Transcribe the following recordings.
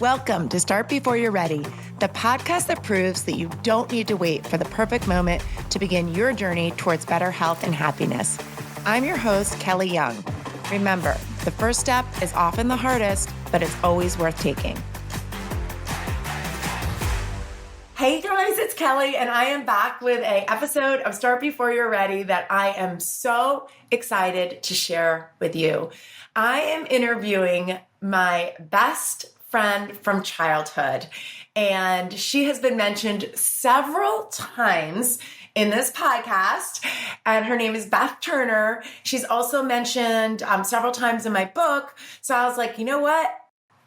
Welcome to Start Before You're Ready, the podcast that proves that you don't need to wait for the perfect moment to begin your journey towards better health and happiness. I'm your host, Kelly Young. Remember, the first step is often the hardest, but it's always worth taking. Hey guys, it's Kelly, and I am back with an episode of Start Before You're Ready that I am so excited to share with you. I am interviewing my best friend from childhood, and she has been mentioned several times in this podcast, and her name is Beth Turner. She's also mentioned several times in my book, so I was like, you know what?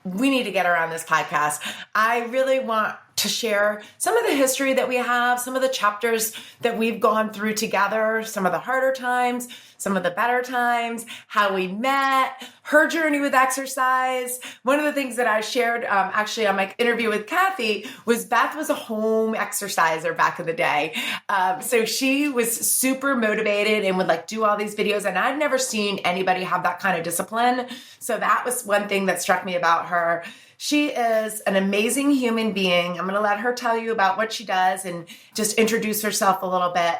We need to get her on this podcast. I really want to share some of the history that we have, some of the chapters that we've gone through together, some of the harder times, some of the better times, how we met, her journey with exercise. One of the things that I shared actually on my interview with Kathy was Beth was a home exerciser back in the day. So she was super motivated and would do all these videos. And I'd never seen anybody have that kind of discipline. So that was one thing that struck me about her. She is an amazing human being. I'm going to let her tell you about what she does and just introduce herself a little bit.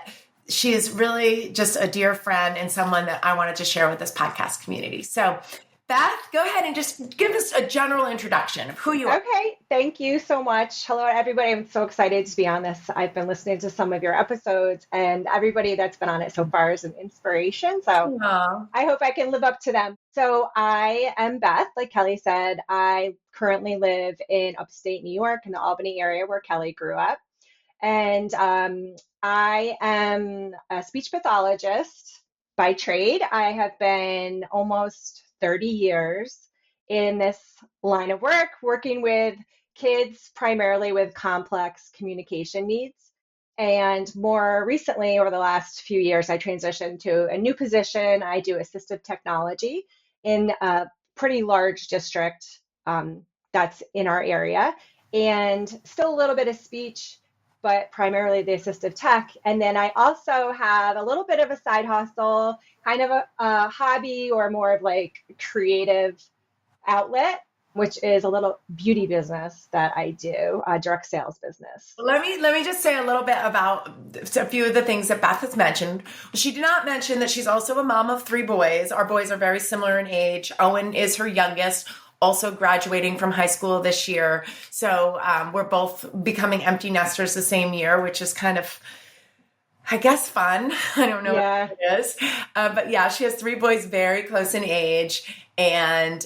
She is really just a dear friend and someone that I wanted to share with this podcast community. So Beth, go ahead and just give us a general introduction of who you are. Okay, thank you so much. Hello, everybody. I'm so excited to be on this. I've been listening to some of your episodes, and everybody that's been on it so far is an inspiration. So I hope I can live up to them. So I am Beth, like Kelly said. I currently live in upstate New York in the Albany area where Kelly grew up. And I am a speech pathologist by trade. I have been almost 30 years in this line of work, working with kids primarily with complex communication needs. And more recently, over the last few years, I transitioned to a new position. I do assistive technology in a pretty large district that's in our area, and still a little bit of speech, but primarily the assistive tech. And then I also have a little bit of a side hustle, kind of a hobby or more of creative outlet, which is a little beauty business that I do, a direct sales business. Let me just say a little bit about a few of the things that Beth has mentioned. She did not mention that she's also a mom of 3 boys. Our boys are very similar in age. Owen is her youngest, also graduating from high school this year. So we're both becoming empty nesters the same year, which is kind of, I guess, fun. I don't know what it is. But yeah, she has 3 boys very close in age. And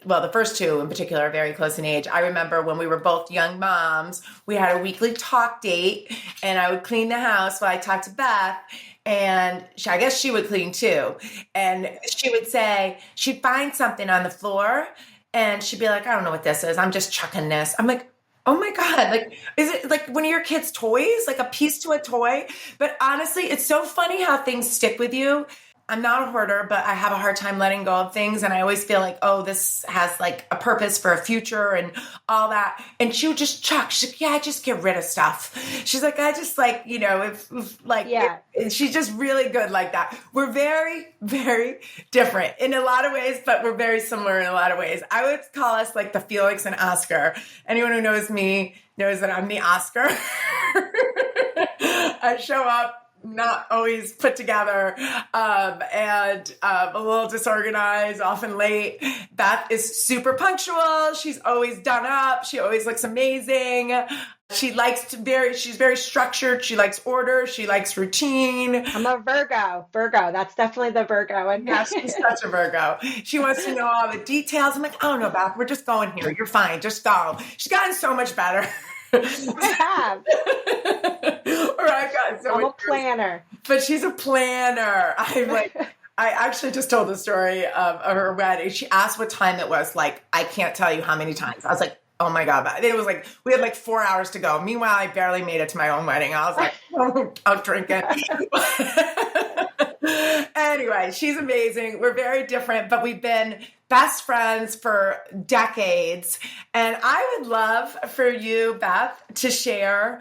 well, the first 2 in particular are very close in age. I remember when we were both young moms, we had a weekly talk date, and I would clean the house while I talked to Beth. And I guess she would clean too. And she would say, she'd find something on the floor and she'd be like, I don't know what this is. I'm just chucking this. I'm like, oh my God, is it like one of your kids' toys, like a piece to a toy? But honestly, it's so funny how things stick with you. I'm not a hoarder, but I have a hard time letting go of things. And I always feel like, oh, this has a purpose for a future and all that. And she would just chuck. She's like, yeah, I just get rid of stuff. She's like, I just she's just really good like that. We're very, very different in a lot of ways, but we're very similar in a lot of ways. I would call us like the Felix and Oscar. Anyone who knows me knows that I'm the Oscar. I show up not always put together, and a little disorganized, often late. Beth is super punctual. She's always done up. She always looks amazing. She's very structured. She likes order. She likes routine. I'm a Virgo. That's definitely the Virgo. Yeah, she's such a Virgo. She wants to know all the details. I'm like, I don't know, Beth. We're just going here. You're fine. Just go. She's gotten so much better. I have. I'm a planner. But she's a planner. I actually just told the story of her wedding. She asked what time it was. I can't tell you how many times. I was like, oh my God. It was we had 4 hours to go. Meanwhile, I barely made it to my own wedding. I was like, oh, I'll drink it. Anyway, she's amazing. We're very different, but we've been best friends for decades. And I would love for you, Beth, to share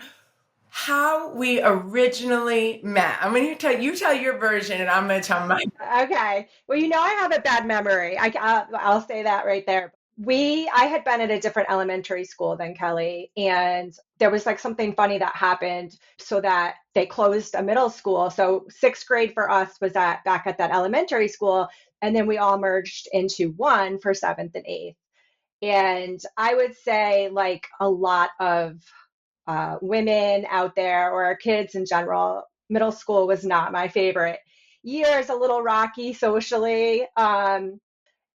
how we originally met. I'm going to tell your version, and I'm going to tell mine. Okay. Well, I have a bad memory. I'll say that right there. I had been at a different elementary school than Kelly, and there was like something funny that happened so that they closed a middle school. So sixth grade for us was back at that elementary school, and then we all merged into one for seventh and eighth. And I would say like a lot of women out there or kids in general, middle school was not my favorite years, a little rocky socially. And,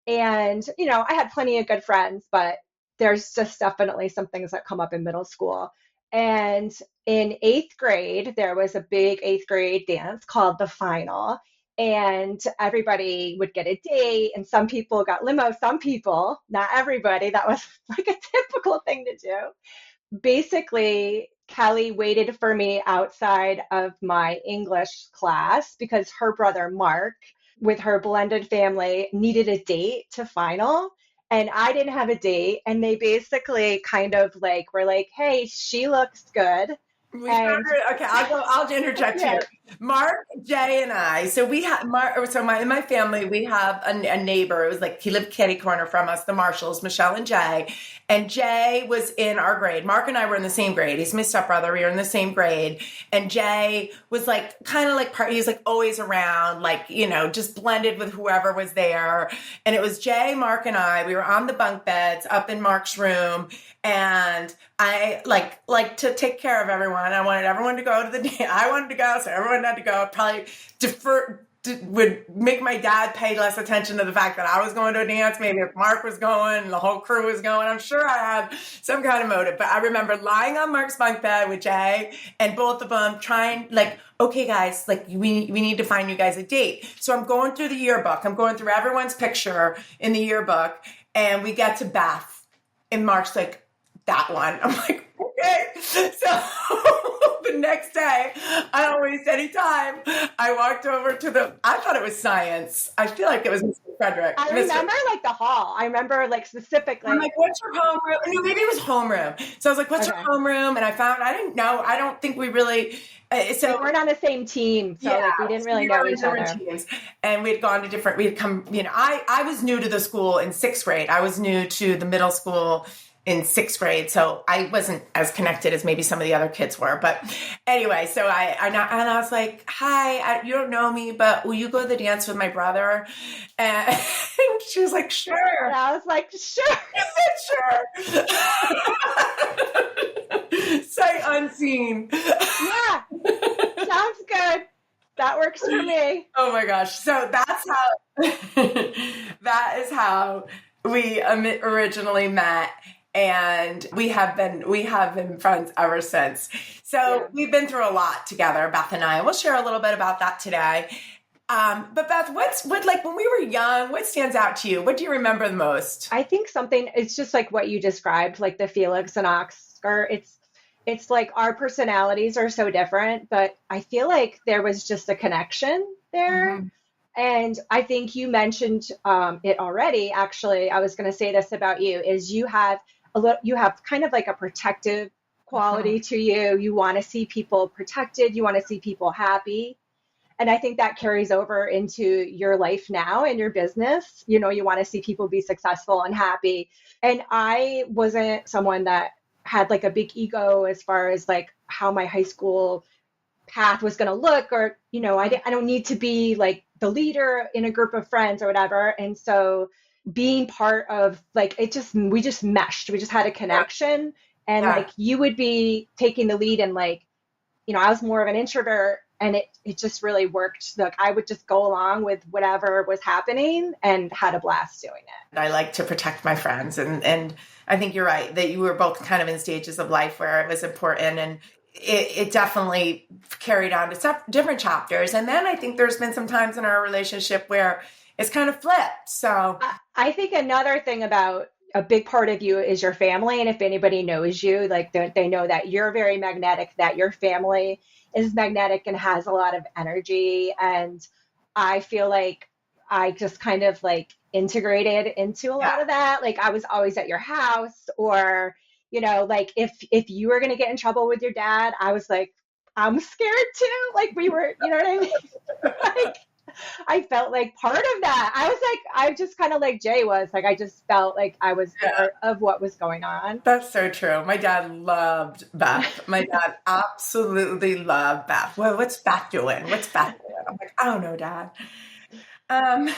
I had plenty of good friends, but there's just definitely some things that come up in middle school. And in eighth grade, there was a big eighth grade dance called the final. And everybody would get a date, and some people got limo, some people, not everybody. That was like a typical thing to do. Basically, Kelly waited for me outside of my English class because her brother Mark, with her blended family, needed a date to final. And I didn't have a date. And they basically kind of like were like, hey, she looks good. Okay, I'll interject Yeah. here. Mark, Jay, and I. So we have Mark. So in my family, we have a neighbor. It was like he lived kitty corner from us. The Marshalls, Michelle and Jay. And Jay was in our grade. Mark and I were in the same grade. He's my stepbrother. We were in the same grade. And Jay was like kind of like he was like always around, like just blended with whoever was there. And it was Jay, Mark, and I. We were on the bunk beds up in Mark's room, and I like to take care of everyone. I wanted everyone to go to the dance. I wanted to go, so everyone had to go. Probably would make my dad pay less attention to the fact that I was going to a dance. Maybe if Mark was going and the whole crew was going, I'm sure I had some kind of motive. But I remember lying on Mark's bunk bed with Jay and both of them trying like, okay, guys, like we need to find you guys a date. So I'm going through the yearbook. I'm going through everyone's picture in the yearbook, and we get to Beth, and Mark's like, that one. I'm like, okay. So the next day, I don't waste any time. I walked over to I thought it was science. I feel like it was Mr. Frederick. I remember like the hall. I remember like specifically. I'm like, what's your homeroom? No, maybe it was homeroom. So I was like, what's your homeroom? And I didn't know. I don't think we really. So we weren't on the same team, so like we didn't really know each other. Teams. And we had gone to different. We had come. I was new to the school in sixth grade. I was new to the middle school in sixth grade, so I wasn't as connected as maybe some of the other kids were. But anyway, so I was like, "Hi, you don't know me, but will you go to the dance with my brother?" And she was like, "Sure." And I was like, "Sure." Sure. Sight unseen. Yeah, sounds good. That works for me. Oh my gosh! So that's how. That is how we originally met. And we have been friends ever since. So We've been through a lot together, Beth and I. We'll share a little bit about that today. But Beth, what like when we were young, what stands out to you? What do you remember the most? I think it's just like what you described, like the Felix and Oscar. It's like our personalities are so different, but I feel like there was just a connection there. Mm-hmm. And I think you mentioned it already. Actually, I was going to say this about you: is you have kind of like a protective quality to you. You want to see people protected. You want to see people happy. And I think that carries over into your life now and your business. You want to see people be successful and happy. And I wasn't someone that had like a big ego as far as like how my high school path was going to look, or, I don't need to be like the leader in a group of friends or whatever. And so being part of like, we just meshed, we just had a connection. And like, you would be taking the lead, and like, I was more of an introvert, and it just really worked. Like I would just go along with whatever was happening and had a blast doing it. I like to protect my friends. And I think you're right that you were both kind of in stages of life where it was important, and it definitely carried on to different chapters. And then I think there's been some times in our relationship where it's kind of flipped. So I think another thing about a big part of you is your family. And if anybody knows you, like they know that you're very magnetic, that your family is magnetic and has a lot of energy. And I feel like I just kind of like integrated into a lot of that. Like I was always at your house, or, like if you were going to get in trouble with your dad, I was like, I'm scared too. Like we were, you know what I mean? Like, I felt like part of that. I was like, I just kind of like Jay was like, I just felt like I was part of what was going on. That's so true. My dad loved Beth. My dad absolutely loved Beth. Well, what's Beth doing? What's Beth doing? I'm like, I don't know, Dad. Um,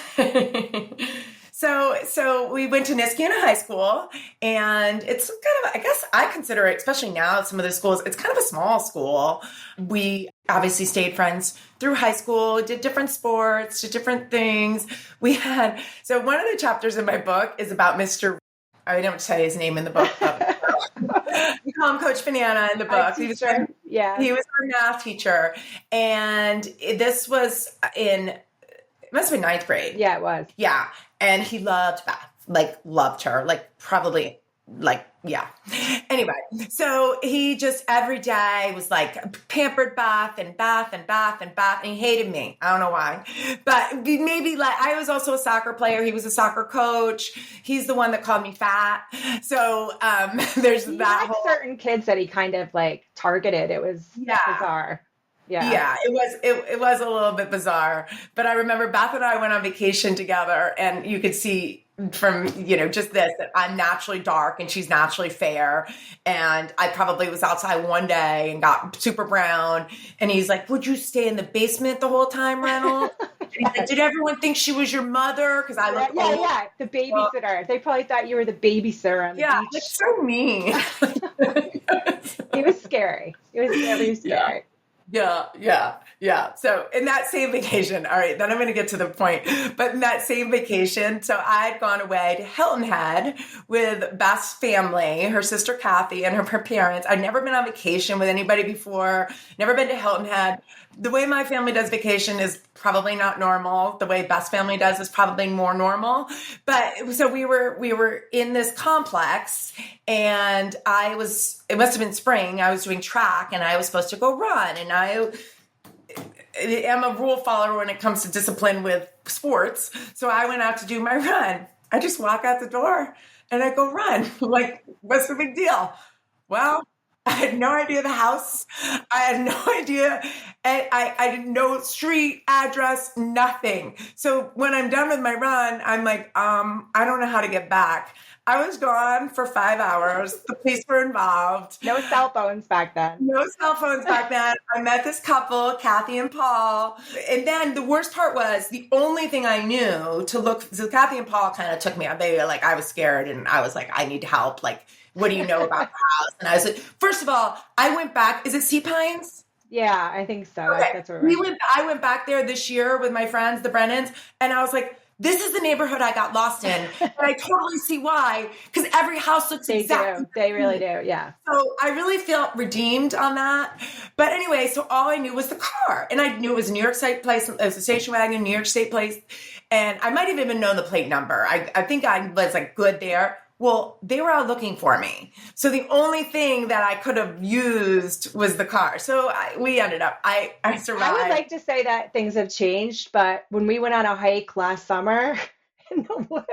so we went to Niskayuna High School, and it's kind of, I guess I consider it, especially now at some of the schools, it's kind of a small school. We obviously stayed friends through high school, did different sports, did different things. So one of the chapters in my book is about Mr. I don't say his name in the book. We call him Coach Banana in the book. He was our math teacher. And this was it must have been ninth grade. Yeah, it was. Yeah. And he loved Beth, like loved her, like probably like, yeah. Anyway, so he just every day was like pampered Beth and Beth and Beth and Beth, and he hated me. I don't know why, but maybe like I was also a soccer player. He was a soccer coach. He's the one that called me fat. So there's he that had certain kids that he kind of like targeted. It was bizarre. Yeah, it was a little bit bizarre, but I remember Beth and I went on vacation together, and you could see from, just this, that I'm naturally dark and she's naturally fair. And I probably was outside one day and got super brown, and he's like, would you stay in the basement the whole time, Reynolds? He's like, did everyone think she was your mother? Because I look old. Yeah, the babysitter. They probably thought you were the babysitter on the beach. It's so mean. It was scary. It was very scary. Yeah. So in that same vacation, all right, then I'm going to get to the point, but in that same vacation, so I had gone away to Hilton Head with Beth's family, her sister Kathy and her parents. I'd never been on vacation with anybody before, never been to Hilton Head. The way my family does vacation is probably not normal. The way Beth's family does is probably more normal. But so we were in this complex, and it must have been spring. I was doing track, and I was supposed to go run. And I am a rule follower when it comes to discipline with sports. So I went out to do my run. I just walk out the door and I go run. Like, what's the big deal? Well, I had no idea the house. I had no idea. I didn't know street, address, nothing. So when I'm done with my run, I'm like, I don't know how to get back. I was gone for 5 hours. The police were involved. No cell phones back then. I met this couple, Kathy and Paul. And then the worst part was the only thing I knew to look, so Kathy and Paul kind of took me out. They were like, I was scared, and I was like, I need help. Like, what do you know about the house? And I was like, first of all, I went back. Is it Sea Pines? Yeah, I think so. Okay. That's where I went back there this year with my friends, the Brennans, and I was like, this is the neighborhood I got lost in. And I totally see why, because every house looks exactly. They really do, yeah. So I really felt redeemed on that. But anyway, so all I knew was the car. And I knew it was a New York State place. It was a station wagon, New York State place. And I might have even known the plate number. I think I was like good there. Well, they were out looking for me. So the only thing that I could have used was the car. So we ended up, I survived. I would like to say that things have changed, but when we went on a hike last summer in the woods,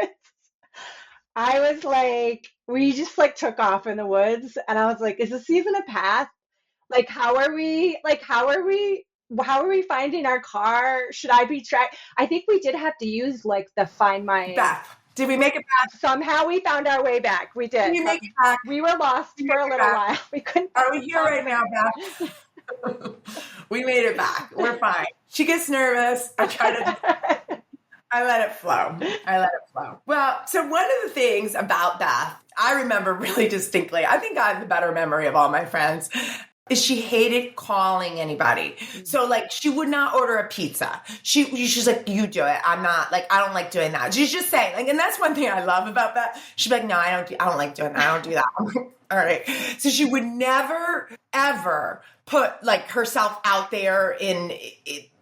I was like, we just like took off in the woods, and I was like, is the season a path? Like, how are we finding our car? Should I be tracked? I think we did have to use like the Find My... Beth. Did we make it back? Somehow we found our way back. We did. Did we make it back? We were lost for a little while. We couldn't. Are we here right now, Beth? We made it back. We're fine. She gets nervous. I let it flow. Well, so one of the things about Beth, I remember really distinctly, I think I have the better memory of all my friends, is she hated calling anybody. So like she would not order a pizza. She's like, you do it. I'm not like, I don't like doing that. She's just saying like, and that's one thing I love about that. She'd be like, no, I don't like doing that. I don't do that. I'm like, all right. So she would never, ever put like herself out there in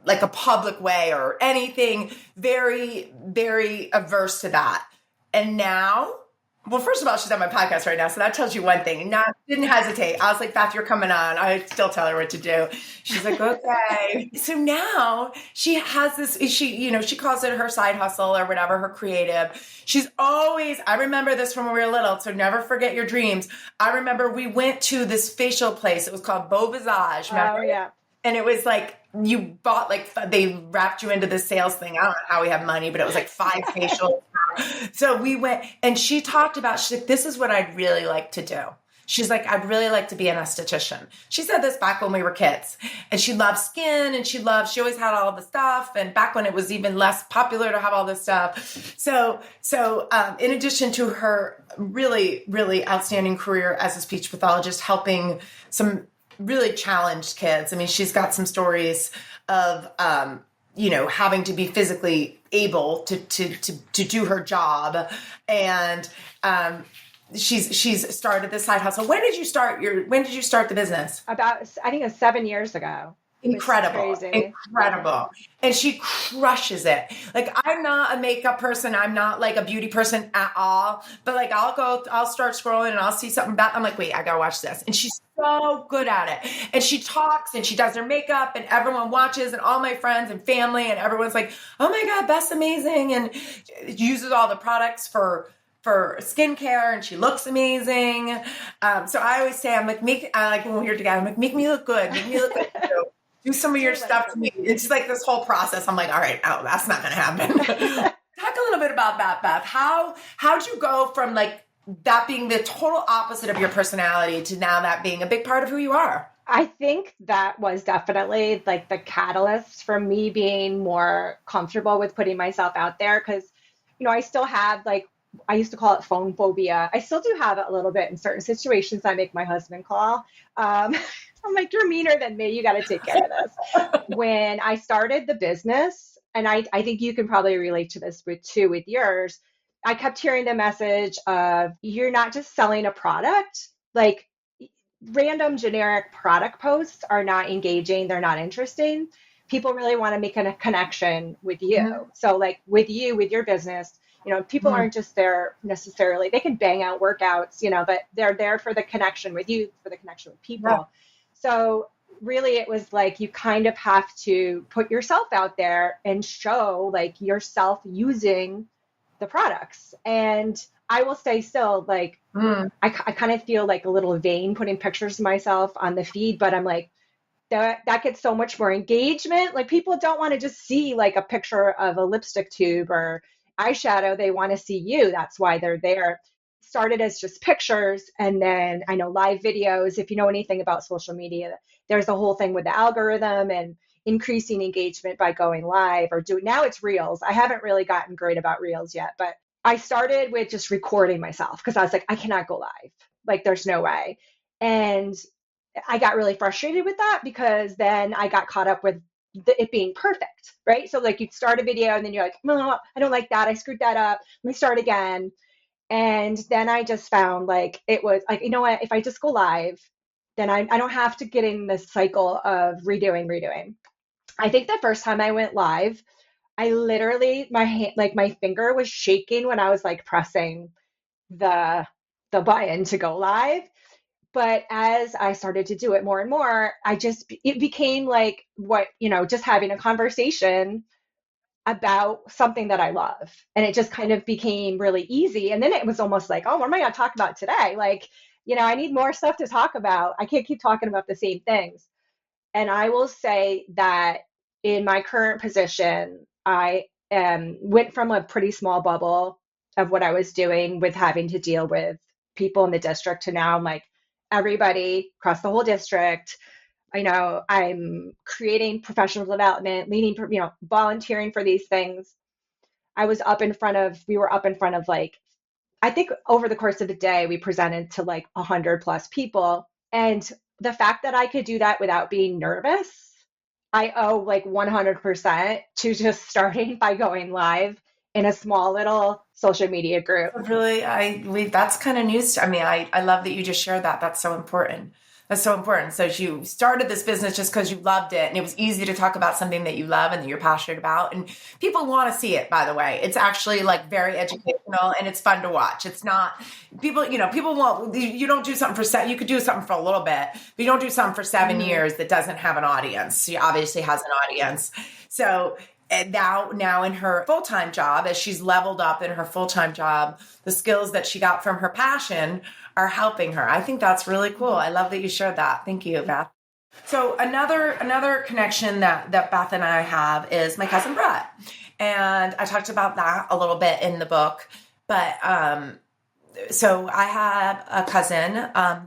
like a public way or anything, very, very averse to that. And now, well, first of all, she's on my podcast right now, so that tells you one thing. Now, didn't hesitate. I was like, Beth, you're coming on. I still tell her what to do. She's like, okay. So now she has this, she calls it her side hustle or whatever, her creative. She's always, I remember this from when we were little, so never forget your dreams. I remember we went to this facial place. It was called Beau Visage. Remember? Oh, yeah. And it was like, you bought like, they wrapped you into this sales thing. I don't know how we have money, but it was like 5 facials. So we went, and she talked about, she's like, this is what I'd really like to do. She's like, I'd really like to be an esthetician. She said this back when we were kids, and she loved skin, and she always had all the stuff. And back when it was even less popular to have all this stuff. So in addition to her really, really outstanding career as a speech pathologist, helping some really challenged kids. I mean, she's got some stories of, having to be physically able to do her job. And, she's started this side hustle. When did you start the business? About, I think it was 7 years ago. Incredible. And she crushes it. Like, I'm not a makeup person. I'm not like a beauty person at all, but like, I'll start scrolling and I'll see something that I'm like, wait, I gotta watch this. And she's so good at it. And she talks and she does her makeup, and everyone watches, and all my friends and family, and everyone's like, oh my God, Beth's amazing. And uses all the products for skincare, and she looks amazing. So I always say, I'm like, when we're together, I'm like, make me look good. Do some of your stuff to me. It's like this whole process. I'm like, all right, that's not going to happen. Talk a little bit about that, Beth. How'd you go from like that being the total opposite of your personality to now that being a big part of who you are? I think that was definitely like the catalyst for me being more comfortable with putting myself out there. Cause, I still have like, I used to call it phone phobia. I still do have it a little bit in certain situations. I make my husband call. I'm like, you're meaner than me. You got to take care of this. When I started the business, and I think you can probably relate to this with yours, I kept hearing the message of, you're not just selling a product. Like, random generic product posts are not engaging. They're not interesting. People really want to make a connection with you. Mm-hmm. So like with your business, people aren't just there necessarily. They can bang out workouts, but they're there for the connection with you, for the connection with people. Yeah. So really it was like, you kind of have to put yourself out there and show like yourself using the products. And I will say still, like, I kind of feel like a little vain putting pictures of myself on the feed, but I'm like, that gets so much more engagement. Like, people don't want to just see like a picture of a lipstick tube or eyeshadow. They want to see you. That's why they're there. Started as just pictures, and then I know live videos. If you know anything about social media, there's a whole thing with the algorithm and increasing engagement by going live or now it's reels. I haven't really gotten great about reels yet, but I started with just recording myself because I was like, I cannot go live. Like, there's no way. And I got really frustrated with that because then I got caught up with it being perfect, right? So like, you'd start a video and then you're like, no, I don't like that. I screwed that up. Let me start again. And then I just found like, it was like, you know what, if I just go live, then I don't have to get in this cycle of redoing. I think the first time I went live, I literally, my finger was shaking when I was like pressing the button to go live. But as I started to do it more and more, it became like just having a conversation about something that I love. And it just kind of became really easy. And then it was almost like, oh, what am I going to talk about today? Like, I need more stuff to talk about. I can't keep talking about the same things. And I will say that in my current position, I went from a pretty small bubble of what I was doing with having to deal with people in the district to now I'm like everybody across the whole district. I know I'm creating professional development, volunteering for these things. We were up in front of like, I think over the course of the day, we presented to like 100+ people. And the fact that I could do that without being nervous, I owe like 100% to just starting by going live in a small little social media group. Really, that's kind of news. I mean, I love that you just shared that. That's so important. That's so important. So you started this business just because you loved it, and it was easy to talk about something that you love and that you're passionate about. And people want to see it, by the way. It's actually like very educational and it's fun to watch. It's not people want, you don't do something you could do something for a little bit, but you don't do something for 7 years that doesn't have an audience. She obviously has an audience. So now in her full-time job, as she's leveled up in her full-time job, the skills that she got from her passion are helping her. I think that's really cool. I love that you shared that. Thank you, Beth. So another connection that Beth and I have is my cousin Brett. And I talked about that a little bit in the book. But so I had a cousin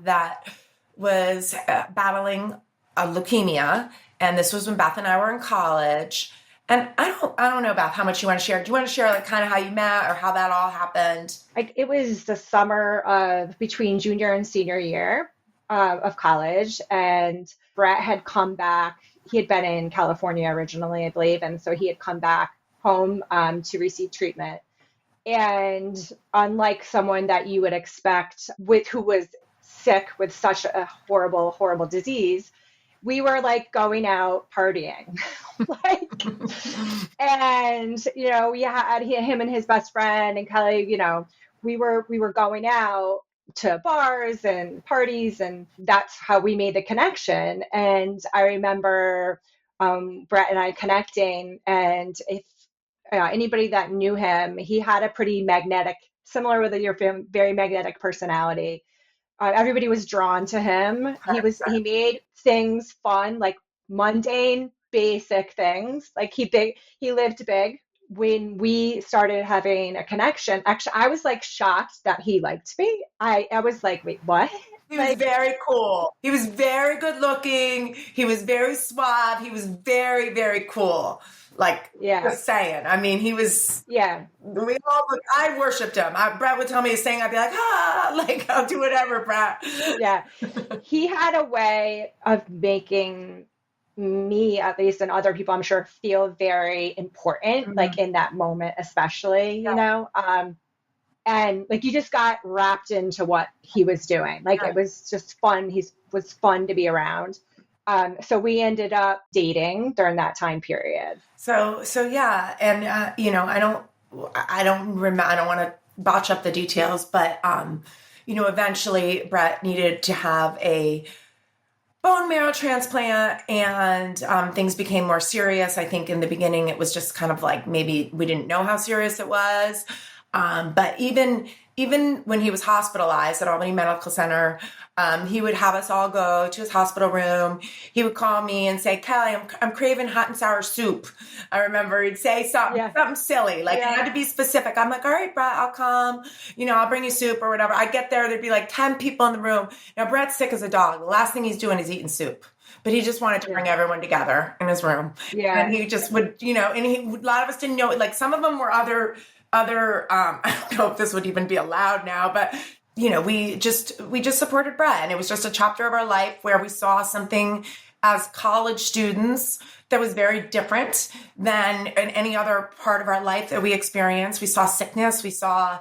that was battling leukemia. And this was when Beth and I were in college. And I don't know, Beth, how much you want to share. Do you want to share like kind of how you met or how that all happened? It was the summer of between junior and senior year of college, and Brett had come back. He had been in California originally, I believe, and so he had come back home to receive treatment. And unlike someone that you would expect with who was sick with such a horrible, horrible disease, we were like going out partying. like and we had him and his best friend and Kelly, we were going out to bars and parties, and that's how we made the connection. And I remember Brett and I connecting, and if anybody that knew him, he had a pretty magnetic, similar with your very magnetic personality. Everybody was drawn to him. He made things fun, like mundane, basic things. Like he lived big. When we started having a connection, actually, I was like shocked that he liked me. I was like, wait, what? He was very cool. He was very good looking. He was very suave. He was very, very cool. Like, just saying. I mean, he was, I worshipped him. Brett would tell me to sing. I'd be like, I'll do whatever, Brett. Yeah. He had a way of making me, at least, and other people, I'm sure, feel very important, like in that moment, especially, and like you just got wrapped into what he was doing. Like it was just fun. He was fun to be around. So we ended up dating during that time period. So yeah. And, I don't want to botch up the details, but, eventually Brett needed to have a bone marrow transplant, and things became more serious. I think in the beginning it was just kind of like maybe we didn't know how serious it was. But even when he was hospitalized at Albany Medical Center, he would have us all go to his hospital room. He would call me and say, Kelly, I'm craving hot and sour soup. I remember he'd say something silly, like it had to be specific. I'm like, all right, Brett, I'll come. I'll bring you soup or whatever. I get there, there'd be like 10 people in the room. Now, Brett's sick as a dog. The last thing he's doing is eating soup. But he just wanted to bring everyone together in his room. Yeah. And he just would, and a lot of us didn't know, like some of them were other I don't know if this would even be allowed now, but we just supported Brett, and it was just a chapter of our life where we saw something as college students that was very different than in any other part of our life that we experienced. We saw sickness. We saw,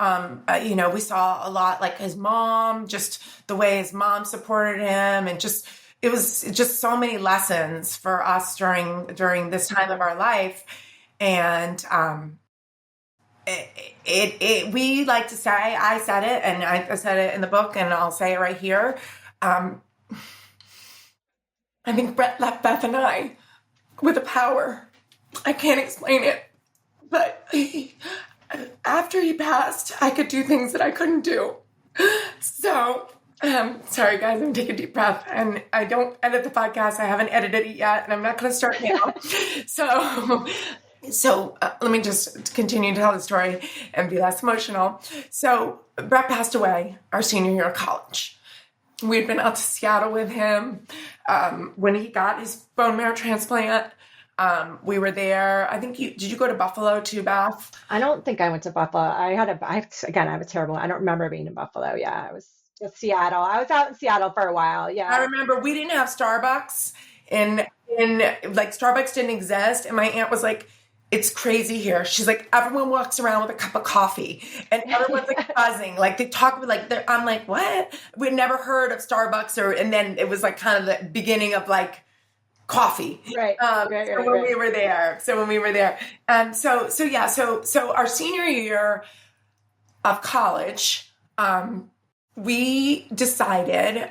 we saw a lot, like his mom, just the way his mom supported him, and it was just so many lessons for us during this time of our life. And, we like to say, I said it, and I said it in the book, and I'll say it right here. I think Brett left Beth and I with a power. I can't explain it, but after he passed, I could do things that I couldn't do. So, sorry guys, I'm taking a deep breath, and I don't edit the podcast. I haven't edited it yet, and I'm not going to start now. So let me just continue to tell the story and be less emotional. So Brett passed away our senior year of college. We'd been out to Seattle with him when he got his bone marrow transplant. We were there. I think did you go to Buffalo too, Beth? I don't think I went to Buffalo. I have a terrible, I don't remember being in Buffalo. Yeah, I was in Seattle. I was out in Seattle for a while. Yeah. I remember we didn't have Starbucks in like Starbucks didn't exist. And my aunt was like, it's crazy here. She's like, everyone walks around with a cup of coffee and everyone's like buzzing. Like they talk like, I'm like, what? We'd never heard of Starbucks and then it was like kind of the beginning of like coffee. Right. When we were there. So our senior year of college, we decided,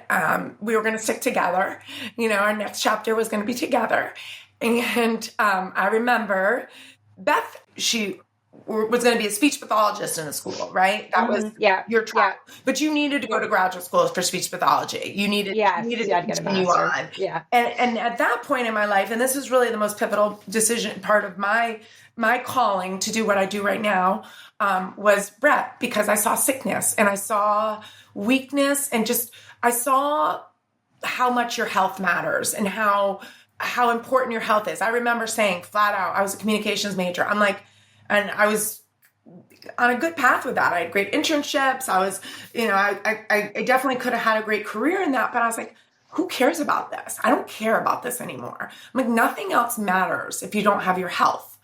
we were going to stick together. Our next chapter was going to be together. And I remember Beth, she was going to be a speech pathologist in a school, right? That was your track. Yeah. But you needed to go to graduate school for speech pathology. You needed to continue on. Yeah. And at that point in my life, and this was really the most pivotal decision, part of my calling to do what I do right now, was Brett, because I saw sickness and I saw weakness and I saw how much your health matters and how important your health is. I remember saying flat out, I was a communications major. And I was on a good path with that. I had great internships. I was, I definitely could have had a great career in that, but I was like, who cares about this? I don't care about this anymore. I'm like, nothing else matters if you don't have your health.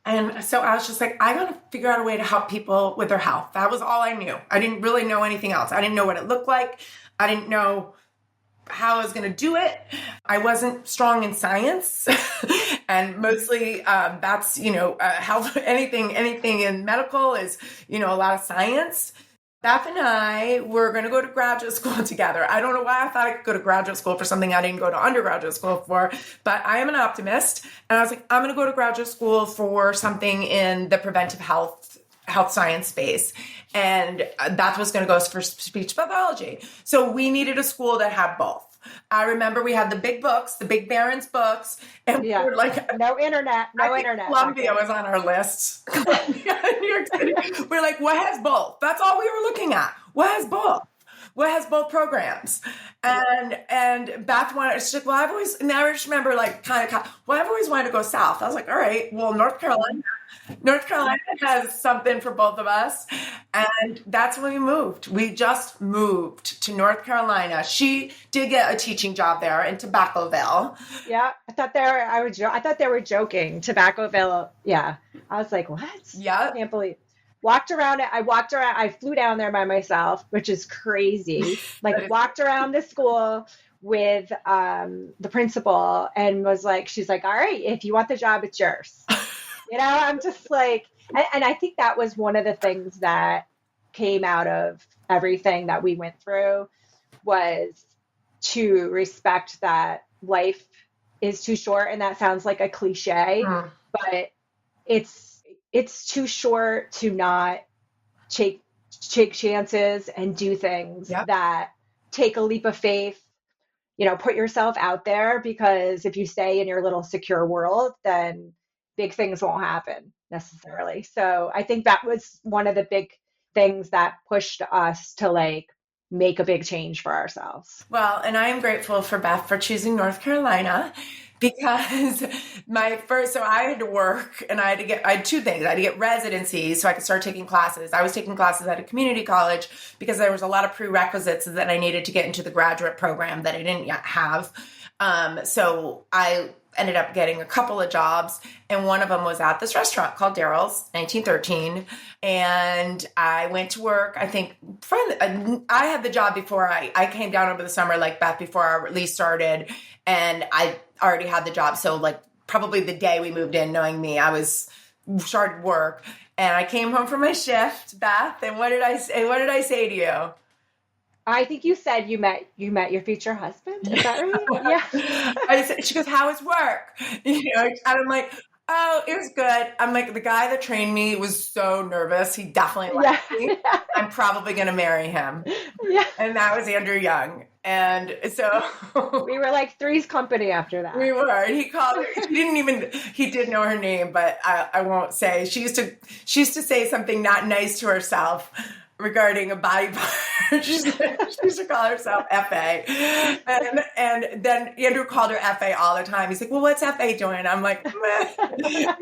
And so I was just like, I got to figure out a way to help people with their health. That was all I knew. I didn't really know anything else. I didn't know what it looked like. I didn't know how I was going to do it. I wasn't strong in science and mostly that's, health, anything in medical is, a lot of science. Beth and I were going to go to graduate school together. I don't know why I thought I could go to graduate school for something I didn't go to undergraduate school for, but I am an optimist. And I was like, I'm going to go to graduate school for something in the preventive health science space. And that was going to go for speech pathology. So we needed a school that had both. I remember we had the big books, the big Barron's books, and we were like, no internet. Columbia was on our list. Columbia, New York City. We're like, what has both? That's all we were looking at. What has both? What has both programs? And Beth wanted, she's like, well, I've always remember I've always wanted to go south. I was like, all right, well, North Carolina has something for both of us. And that's when we moved. We just moved to North Carolina. She did get a teaching job there in Tobaccoville. Yeah. I thought they were joking. Tobaccoville. Yeah. I was like, what? Yeah. I can't believe. I flew down there by myself, which is crazy. Walked around the school with the principal and was like, she's like, all right, if you want the job, it's yours. I'm just like, and I think that was one of the things that came out of everything that we went through was to respect that life is too short. And that sounds like a cliche, but it's too short to not take chances and do things that take a leap of faith, put yourself out there, because if you stay in your little secure world, then big things won't happen necessarily. So I think that was one of the big things that pushed us to make a big change for ourselves. Well, and I am grateful for Beth for choosing North Carolina, because so I had to work and I had two things. I had to get residencies so I could start taking classes. I was taking classes at a community college because there was a lot of prerequisites that I needed to get into the graduate program that I didn't yet have. So I ended up getting a couple of jobs, and one of them was at this restaurant called Daryl's, 1913. And I went to work. I think I had the job before I came down over the summer, like Beth, before our lease started, and I already had the job. So probably the day we moved in, knowing me, I started work, and I came home from my shift, Beth. And what did I say to you? I think you said you met your future husband. Is that right? Yeah. She goes, how was work? And I'm like, oh, it was good. I'm like, the guy that trained me was so nervous. He definitely liked me. I'm probably going to marry him. Yeah. And that was Andrew Young. And so we were like Three's Company after that. We were. He called her. He did know her name, but I won't say. She used to say something not nice to herself regarding a body part. She used to call herself FA. And then Andrew called her FA all the time. He's like, well, what's FA doing? I'm like, meh.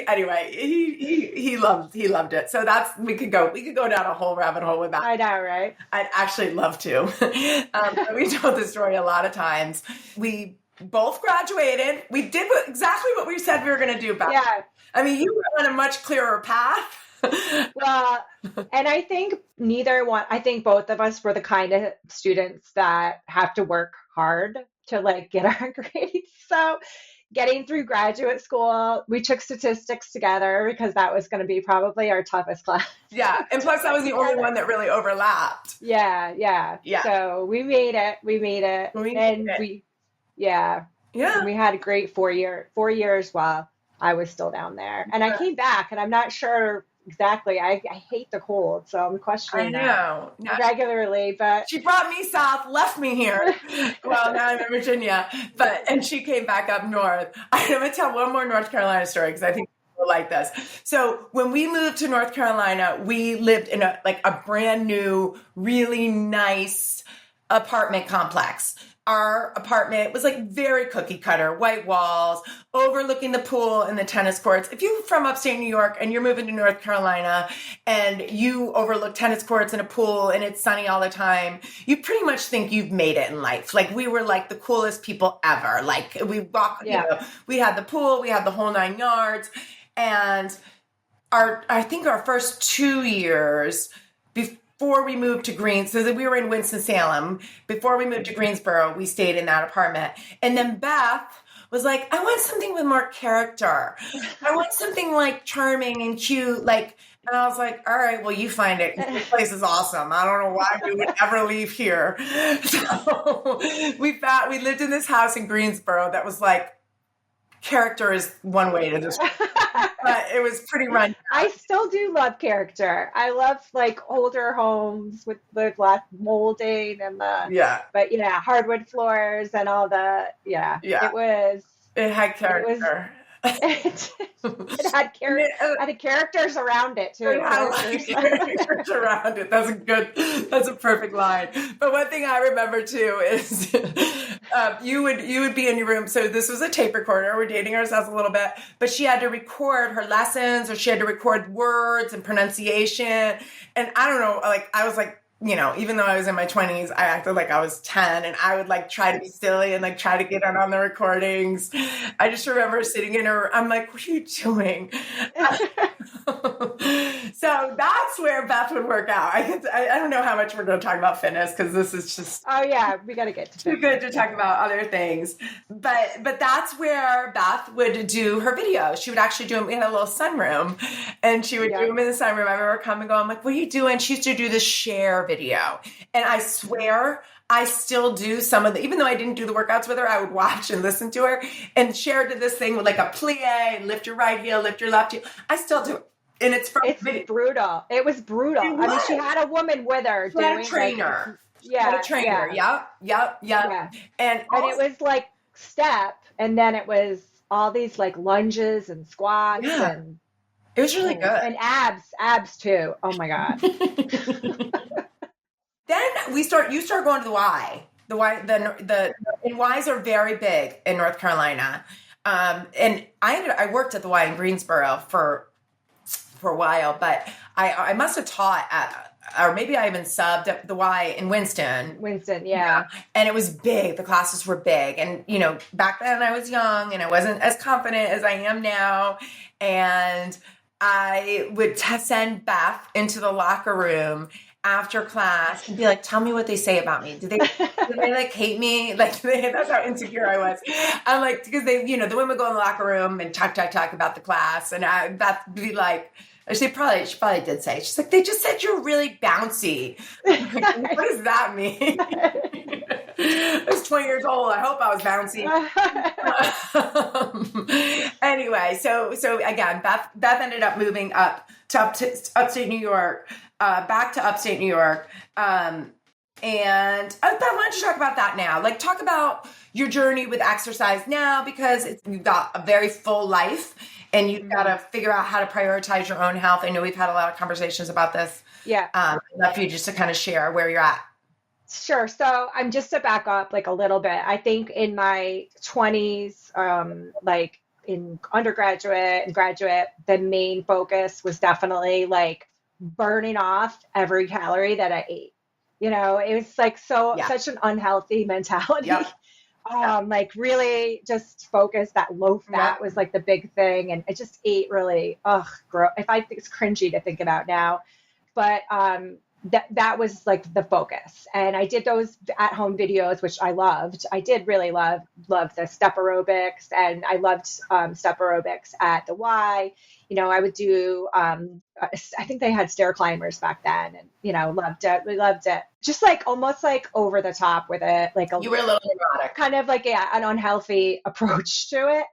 Anyway, he loved it. So we could go down a whole rabbit hole with that. I know, right? I'd actually love to. We told this story a lot of times. We both graduated. We did exactly what we said we were going to do, Beth. Yeah. I mean, you were on a much clearer path. Well, and I think both of us were the kind of students that have to work hard to get our grades. So getting through graduate school, we took statistics together because that was going to be probably our toughest class. Yeah. And plus that was the only one that really overlapped. Yeah. So we made it. And we had a great 4 years while I was still down there. And I came back, and I'm not sure exactly. I hate the cold, so I'm questioning that regularly. But she brought me south, left me here. Well, now I'm in Virginia, and she came back up north. I'm going to tell one more North Carolina story because I think people like this. So when we moved to North Carolina, we lived in a brand new, really nice apartment complex. Our apartment was like very cookie cutter, white walls, overlooking the pool and the tennis courts. If you're from upstate New York and you're moving to North Carolina and you overlook tennis courts and a pool and it's sunny all the time, you pretty much think you've made it in life. Like we were like the coolest people ever. Like we had the pool, we had the whole 9 yards. And I think our first 2 years before we moved to so we were in Winston-Salem. Before we moved to Greensboro, we stayed in that apartment. And then Beth was like, I want something with more character. I want something like charming and cute. And I was like, all right, well, you find it. This place is awesome. I don't know why we would ever leave here. So we lived in this house in Greensboro that was like, character is one way to describe it, but it was pretty run. I still do love character. I love older homes with the glass molding and hardwood floors and all the it had character. It had characters around it too. Characters around it. That's a perfect line. But one thing I remember too is you would be in your room. So this was a tape recorder. We're dating ourselves a little bit, but she had to record her lessons, or she had to record words and pronunciation. And I don't know, I was even though I was in my 20s, I acted like I was 10, and I would try to be silly and try to get on the recordings. I just remember sitting in her, I'm like, what are you doing? So that's where Beth would work out. I don't know how much we're going to talk about fitness because this is just we got to get to too good to talk about other things. But that's where Beth would do her videos. She would actually do them in a little sunroom, and she would do them in the sunroom. I remember coming and going, I'm like, what are you doing? She used to do this share video, and I swear I still do some of even though I didn't do the workouts with her, I would watch and listen to her, and Cher did this thing with a plie, lift your right heel, lift your left heel. I still do it. And it's brutal. It was brutal. I mean, she had a woman with her doing a trainer. A trainer. Yeah. And it was step, and then it was all these lunges and squats and it was really good. And abs too. Oh my God. Then you start going to the Y. The Y, and Ys are very big in North Carolina. And I worked at the Y in Greensboro for a while, but I must have taught or maybe I even subbed at the Y in Winston. Yeah. And it was big. The classes were big. And, back then I was young and I wasn't as confident as I am now. And I would send Beth into the locker room after class and be like, tell me what they say about me. Do they hate me? That's how insecure I was. I'm like, because they, the women would go in the locker room and talk about the class. And Beth would be like, she probably did say, she's like, they just said you're really bouncy. Like, what does that mean? I was 20 years old. I hope I was bouncy. Anyway, so again, Beth ended up moving up to upstate New York, back to upstate New York. And Beth, why don't you talk about that now? Talk about your journey with exercise now, because you've got a very full life and you've got to figure out how to prioritize your own health. I know we've had a lot of conversations about this. Yeah. I'd love for you just to kind of share where you're at. Sure. So I'm just to back up a little bit. I think in my 20s, in undergraduate and graduate, the main focus was definitely burning off every calorie that I ate. It was such an unhealthy mentality. Yep. Really just focused that low fat was the big thing. And I just ate really, gross. It's cringy to think about now, but, that was the focus. And I did those at home videos, which I loved. I did really love the step aerobics, and I loved step aerobics at the Y. I would do, I think they had stair climbers back then, and, loved it. We loved it. Just almost over the top with it. You were a little neurotic. Kind of an unhealthy approach to it.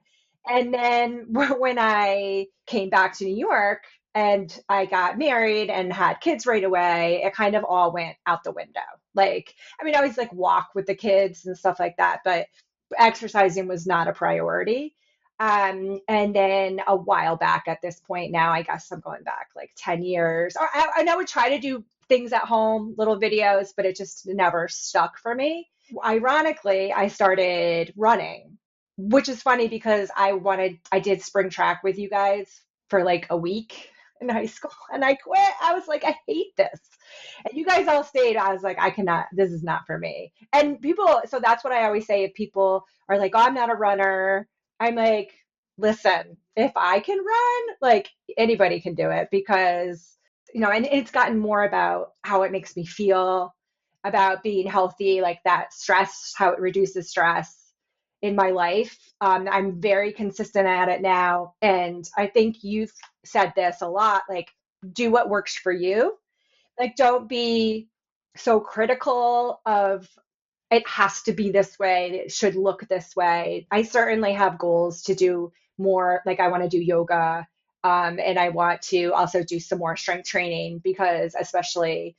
And then when I came back to New York and I got married and had kids right away, it kind of all went out the window. Like, I mean, I always like walk with the kids and stuff like that, but exercising was not a priority. And then a while back at this point now, I guess I'm going back like 10 years. I would try to do things at home, little videos, but it just never stuck for me. Ironically, I started running, which is funny because I did spring track with you guys for like a week in high school and I quit. I was like, I hate this. And you guys all stayed. I was like, I cannot, this is not for me. And people, so that's what I always say. If people are like, oh, I'm not a runner, I'm like, listen, if I can run, like anybody can do it because, and it's gotten more about how it makes me feel, about being healthy, like that stress, how it reduces stress in my life. I'm very consistent at it now. And I think you've said this a lot, like do what works for you. Like don't be so critical of it has to be this way, it should look this way. I certainly have goals to do more, like I want to do yoga. And I want to also do some more strength training because especially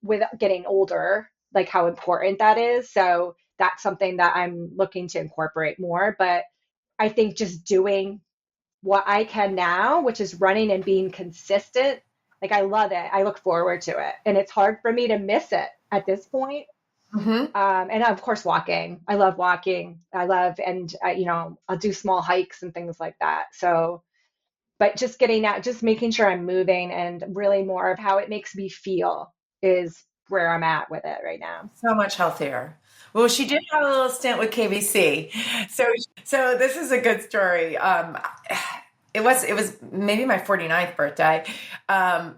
with getting older, like how important that is. So that's something that I'm looking to incorporate more. But I think just doing what I can now, which is running and being consistent, like I love it. I look forward to it. And it's hard for me to miss it at this point. Mm-hmm. And of course, walking. I love walking. And I'll do small hikes and things like that. So, but just getting that, just making sure I'm moving and really more of how it makes me feel is where I'm at with it right now. So much healthier. Well, she did have a little stint with KBC. So this is a good story. It was maybe my 49th birthday.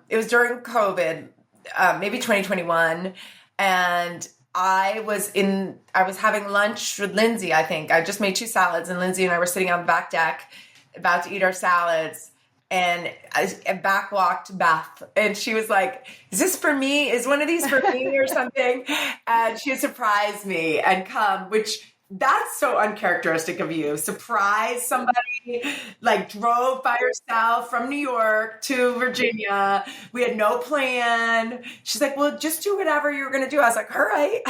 It was during COVID, maybe 2021. And I was having lunch with Lindsay, I think. I just made 2 salads and Lindsay and I were sitting on the back deck about to eat our salads. And I back walked Beth, and she was like, "Is this for me? Is one of these for me or something?" And she surprised me and come, which that's so uncharacteristic of you. Surprise somebody, like drove by herself from New York to Virginia. We had no plan. She's like, "Well, just do whatever you're going to do." I was like, "All right."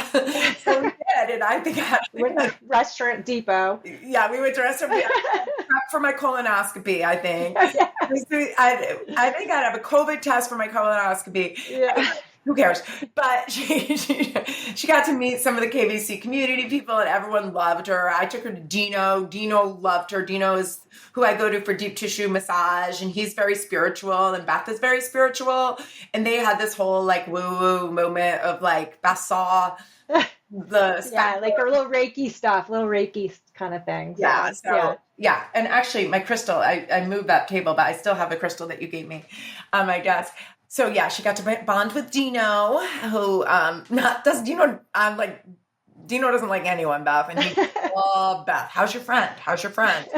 So we did, and I think went to Restaurant Depot. Yeah, we went to Restaurant Depot for my colonoscopy. I think. I think I'd have a COVID test for my colonoscopy. Yeah. Who cares? But she got to meet some of the KBC community people, and everyone loved her. I took her to Dino. Dino loved her. Dino is who I go to for deep tissue massage, and he's very spiritual, and Beth is very spiritual. And they had this whole like woo-woo moment of like Beth saw the like a little Reiki stuff, little Reiki kind of thing. Yeah. And actually, my crystal, I moved that table, but I still have the crystal that you gave me on my desk. So yeah, she got to bond with Dino, who Dino doesn't like anyone, Beth, and he oh Beth, how's your friend? How's your friend?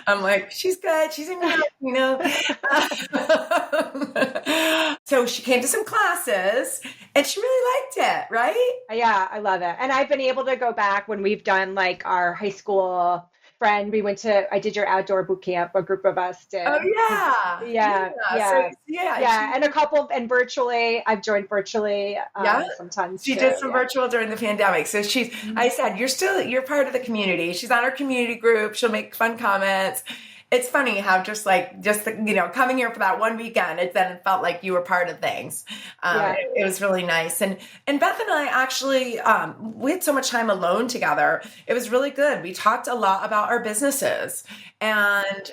I'm like, she's good. She's in New York, So she came to some classes and she really liked it, right? Yeah, I love it. And I've been able to go back when we've done like our high school friend. I did your outdoor boot camp, a group of us did. Oh yeah. Yeah. And a couple, and virtually, I've joined virtually sometimes. She did some virtual during the pandemic. So I said, you're part of the community. She's on our community group. She'll make fun comments. It's funny how coming here for that one weekend, it felt like you were part of things. It was really nice. And Beth and I actually, we had so much time alone together. It was really good. We talked a lot about our businesses and,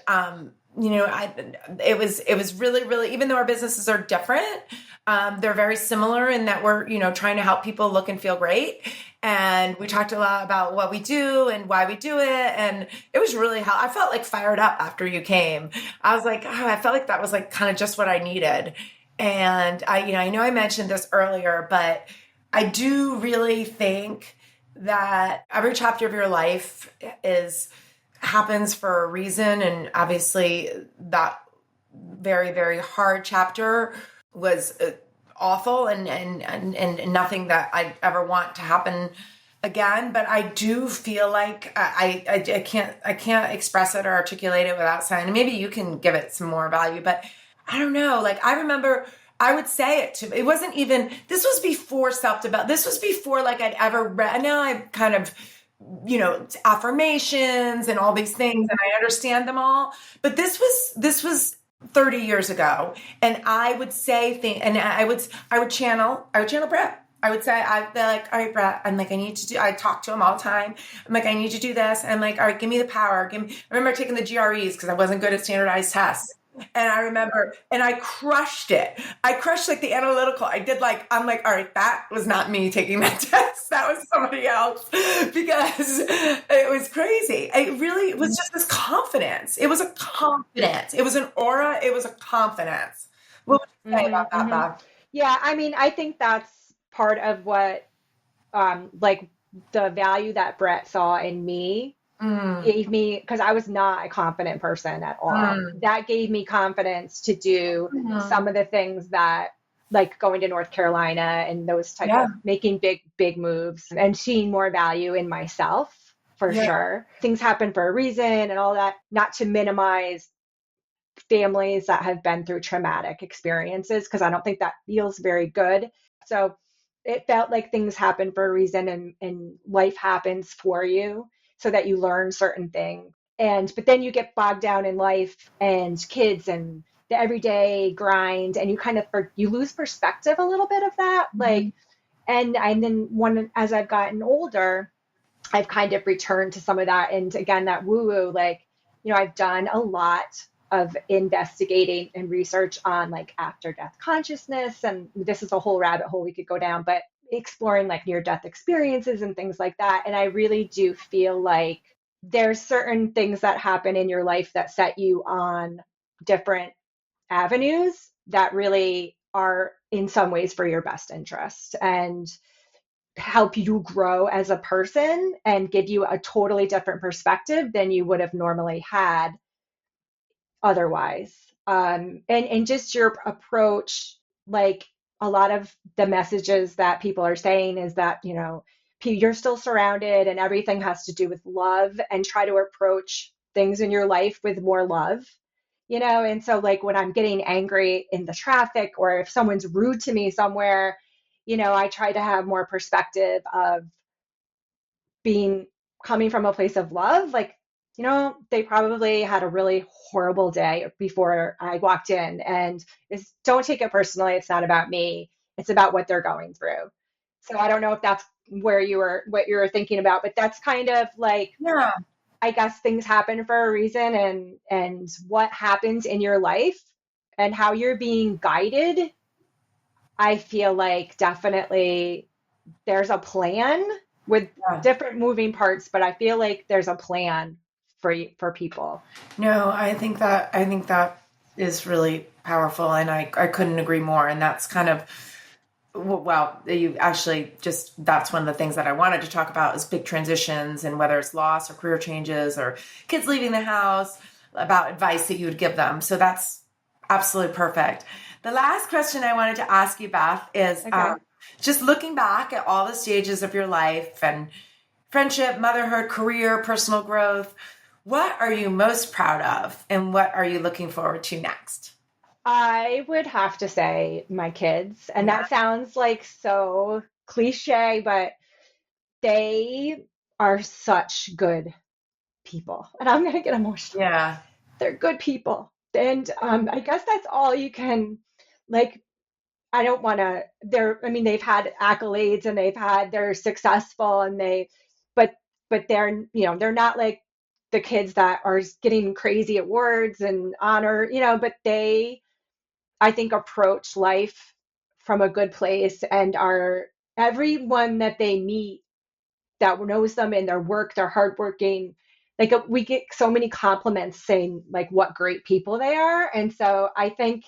it was really, really, even though our businesses are different, they're very similar in that we're, trying to help people look and feel great. And we talked a lot about what we do and why we do it. And it was really I felt like fired up after you came. I was like, I felt like that was like kind of just what I needed. And I know I mentioned this earlier, but I do really think that every chapter of your life happens for a reason. And obviously that very, very hard chapter was awful and nothing that I ever want to happen again, but I do feel like I can't express it or articulate it without saying, maybe you can give it some more value, but I don't know. Like, I remember I would say it to, it wasn't even, this was before self-development. This was before like I'd ever read. Now I kind of, affirmations and all these things, and I understand them all. But this was 30 years ago. And I would say things, and I would channel Brett. I would say, I'd be like, all right, Brett, I'm like, I talk to him all the time. I'm like, I need to do this. And I'm like, all right, give me the power. I remember taking the GREs because I wasn't good at standardized tests. And I remember, and I crushed it. I crushed like the analytical. I'm like, all right, that was not me taking that test. That was somebody else, because it was crazy. It really was just this confidence. It was a confidence. It was an aura. It was a confidence. What would you say about that, Beth? Yeah, I mean, I think that's part of what, like the value that Brett saw in me gave me, because I was not a confident person at all. That gave me confidence to do some of the things that, like going to North Carolina and those type of making big moves and seeing more value in myself, for sure. Things happen for a reason and all that, not to minimize families that have been through traumatic experiences, because I don't think that feels very good. So it felt like things happen for a reason, and life happens for you so that you learn certain things. But then you get bogged down in life and kids and the everyday grind, and you kind of you lose perspective a little bit of that. Like, and then as I've gotten older, I've kind of returned to some of that. And again, that woo woo, like, I've done a lot of investigating and research on like after death consciousness. And this is a whole rabbit hole we could go down, but exploring like near death experiences and things like that. And I really do feel like there's certain things that happen in your life that set you on different avenues that really are in some ways for your best interest and help you grow as a person and give you a totally different perspective than you would have normally had otherwise. And just your approach, like a lot of the messages that people are saying is that, you're still surrounded and everything has to do with love, and try to approach things in your life with more love. And so like when I'm getting angry in the traffic, or if someone's rude to me somewhere, I try to have more perspective of coming from a place of love. Like, they probably had a really horrible day before I walked in, and don't take it personally. It's not about me. It's about what they're going through. So I don't know if that's what you were thinking about, but that's kind of like, I guess things happen for a reason, and what happens in your life and how you're being guided. I feel like definitely there's a plan with different moving parts, but I feel like there's a plan for people. No, I think that is really powerful, and I couldn't agree more. And that's kind of, well, you actually just, that's one of the things that I wanted to talk about, is big transitions, and whether it's loss or career changes or kids leaving the house, about advice that you would give them. So that's absolutely perfect. The last question I wanted to ask you, Beth, is just looking back at all the stages of your life and friendship, motherhood, career, personal growth, what are you most proud of, and what are you looking forward to next? I would have to say my kids, and that sounds like so cliche, but they are such good people. And I'm going to get emotional. Yeah. They're good people. And I guess that's all you can, like, I don't want to, they've had accolades and they're successful, but they're not like the kids that are getting crazy awards and honor, but they, I think, approach life from a good place, and are, everyone that they meet that knows them and their work, they're hardworking. Like, we get so many compliments saying like what great people they are. And so I think,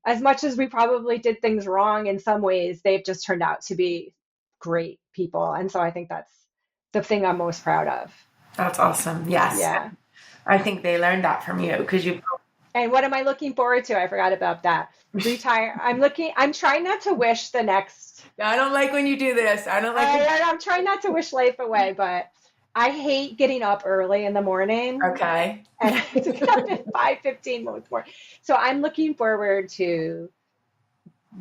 as much as we probably did things wrong in some ways, they've just turned out to be great people. And so I think that's the thing I'm most proud of. That's awesome. Yes. Yeah. I think they learned that from you, because you And what am I looking forward to? I forgot about that. Retire. I'm trying not to wish the next. I don't like when you do this. I don't like. I'm trying not to wish life away, but I hate getting up early in the morning. Okay. And I have to get up at 5:15 most morning. So I'm looking forward to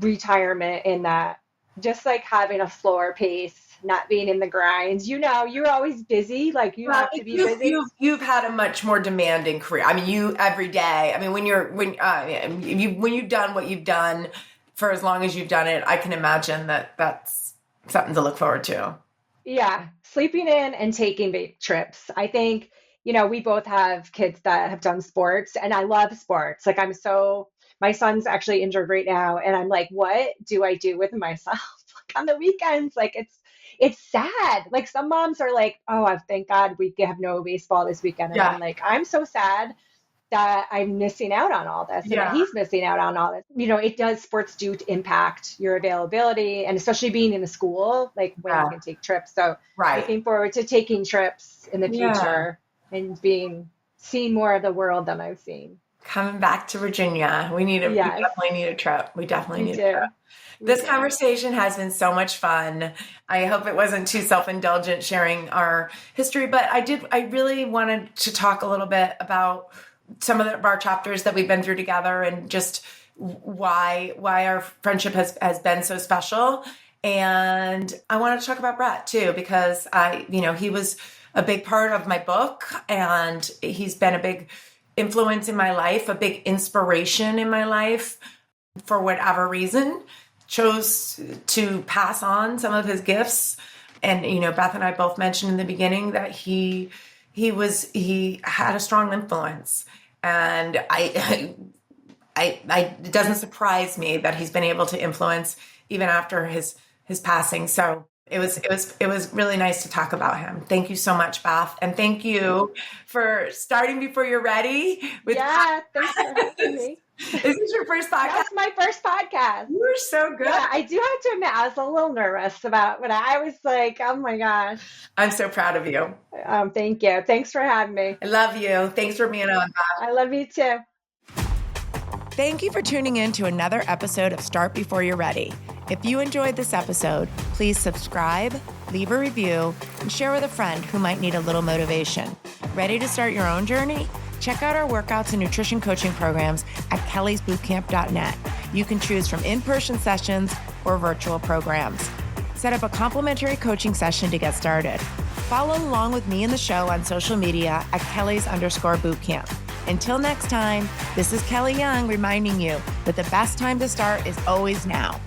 retirement in that, just like having a slower pace, not being in the grinds. You're always busy. Like you have to be busy. You've had a much more demanding career. I mean, you every day. I mean, when you've done what you've done for as long as you've done it, I can imagine that that's something to look forward to. Yeah, sleeping in and taking big trips. I think, we both have kids that have done sports, and I love sports. Like my son's actually injured right now, and I'm like, what do I do with myself like on the weekends? Like it's sad. Like some moms are like, oh, thank God we have no baseball this weekend. And I'm like, I'm so sad that I'm missing out on all this, and that he's missing out on all this. Sports do impact your availability, and especially being in a school, like when you can take trips. So looking forward to taking trips in the future and seeing more of the world than I've seen. Coming back to Virginia. We definitely need a trip. We definitely need a trip. This conversation has been so much fun. I hope it wasn't too self-indulgent sharing our history, but I really wanted to talk a little bit about some of our chapters that we've been through together, and just why our friendship has been so special. And I wanted to talk about Brett too, because he was a big part of my book, and he's been a big influence in my life, a big inspiration in my life. For whatever reason, chose to pass on some of his gifts. And, Beth and I both mentioned in the beginning that he had a strong influence. And it doesn't surprise me that he's been able to influence even after his passing. So it was really nice to talk about him. Thank you so much, Beth. And thank you for starting before you're ready. Thanks for having me. Is this your first podcast? That's my first podcast. You were so good. Yeah, I do have to admit, I was a little nervous about, but I was like, oh my gosh. I'm so proud of you. Thank you. Thanks for having me. I love you. Thanks for being on, Beth. I love you too. Thank you for tuning in to another episode of Start Before You're Ready. If you enjoyed this episode, please subscribe, leave a review, and share with a friend who might need a little motivation. Ready to start your own journey? Check out our workouts and nutrition coaching programs at kellysbootcamp.net. You can choose from in-person sessions or virtual programs. Set up a complimentary coaching session to get started. Follow along with me and the show on social media at Kellys_bootcamp. Until next time, this is Kelly Young reminding you that the best time to start is always now.